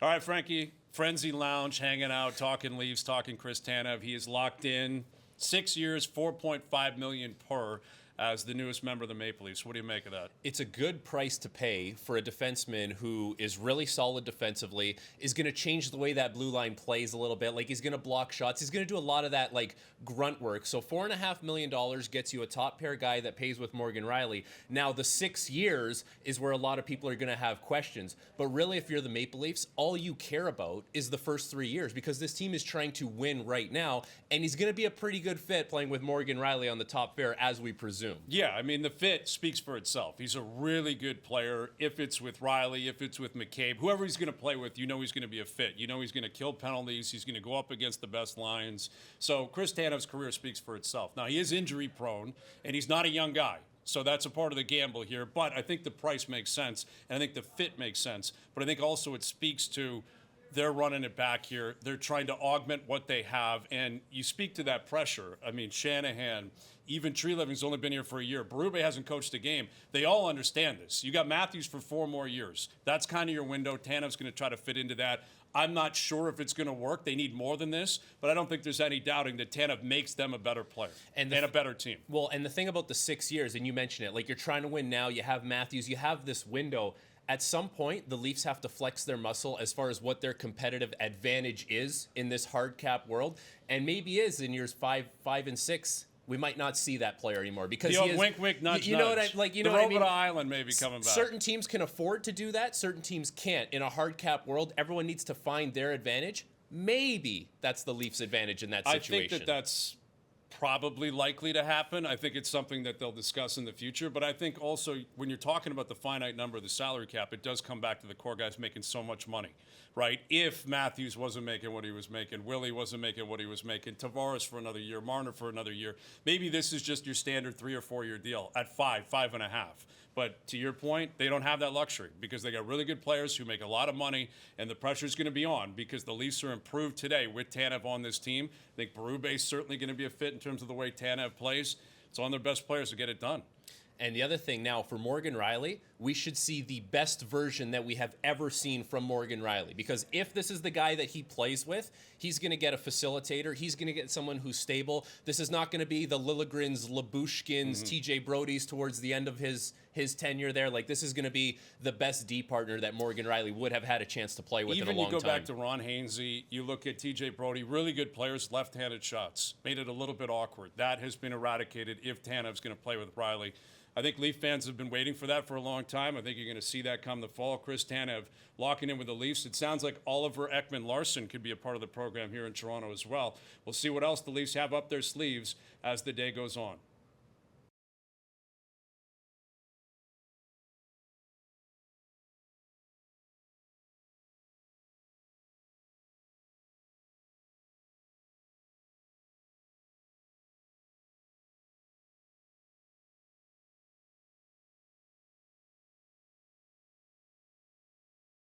All right, Frankie, Frenzy Lounge, hanging out, talking Leafs, talking Chris Tanev. He is locked in 6 years, $4.5 million per as the newest member of the Maple Leafs. What do you make of that? It's a good price to pay for a defenseman who is really solid defensively, is going to change the way that blue line plays a little bit. Like, he's going to block shots. He's going to do a lot of that, like, grunt work. So $4.5 million gets you a top pair guy that pays with Morgan Rielly. Now, the 6 years is where a lot of people are going to have questions. But really, if you're the Maple Leafs, all you care about is the first 3 years, because this team is trying to win right now, and he's going to be a pretty good fit playing with Morgan Rielly on the top pair, as we presume. Yeah, I mean, the fit speaks for itself. He's a really good player. If it's with Rielly, if it's with McCabe, whoever he's going to play with, you know he's going to be a fit. You know he's going to kill penalties. He's going to go up against the best lines. So Chris Tanev's career speaks for itself. Now, he is injury prone, and he's not a young guy. So that's a part of the gamble here. But I think the price makes sense, and I think the fit makes sense. But I think also it speaks to they're running it back here. They're trying to augment what they have. And you speak to that pressure. I mean, Shanahan, even Treliving's only been here for a year. Berube hasn't coached a game. They all understand this. You got Matthews for 4 more years. That's kind of your window. Tanev's going to try to fit into that. I'm not sure if it's going to work. They need more than this, but I don't think there's any doubting that Tanev makes them a better player and a better team. Well, and the thing about the 6 years, and you mentioned it, like, you're trying to win now. You have Matthews. You have this window. At some point, the Leafs have to flex their muscle as far as what their competitive advantage is in this hard cap world, and maybe is in years 5 and 6. We might not see that player anymore because he is, wink, wink, nudge, you know nudge. what I like. You the know what I mean. Island maybe coming back. Certain teams can afford to do that. Certain teams can't. In a hard cap world, everyone needs to find their advantage. Maybe that's the Leafs' advantage in that situation. I think that's probably likely to happen. I think it's something that they'll discuss in the future. But I think also when you're talking about the finite number of the salary cap, it does come back to the core guys making so much money, right? If Matthews wasn't making what he was making, Willie wasn't making what he was making, Tavares for another year, Marner for another year, maybe this is just your standard 3 or 4 year deal at 5.5. But to your point, they don't have that luxury because they got really good players who make a lot of money, and the pressure is going to be on because the Leafs are improved today with Tanev on this team. I think Berube is certainly going to be a fit in terms of the way Tanev plays. It's on their best players to get it done. And the other thing now, for Morgan Rielly, we should see the best version that we have ever seen from Morgan Rielly. Because if this is the guy that he plays with, he's going to get a facilitator. He's going to get someone who's stable. This is not going to be the Liljegren's, Labushkin's, TJ Brody's towards the end of his tenure there. Like, this is going to be the best D partner that Morgan Rielly would have had a chance to play with in a long time. Even you go back to Ron Hainsey, you look at TJ Brody, really good players, left-handed shots. Made it a little bit awkward. That has been eradicated if Tanev's going to play with Rielly. I think Leaf fans have been waiting for that for a long time. I think you're going to see that come the fall. Chris Tanev locking in with the Leafs. It sounds like Oliver Ekman-Larsson could be a part of the program here in Toronto as well. We'll see what else the Leafs have up their sleeves as the day goes on.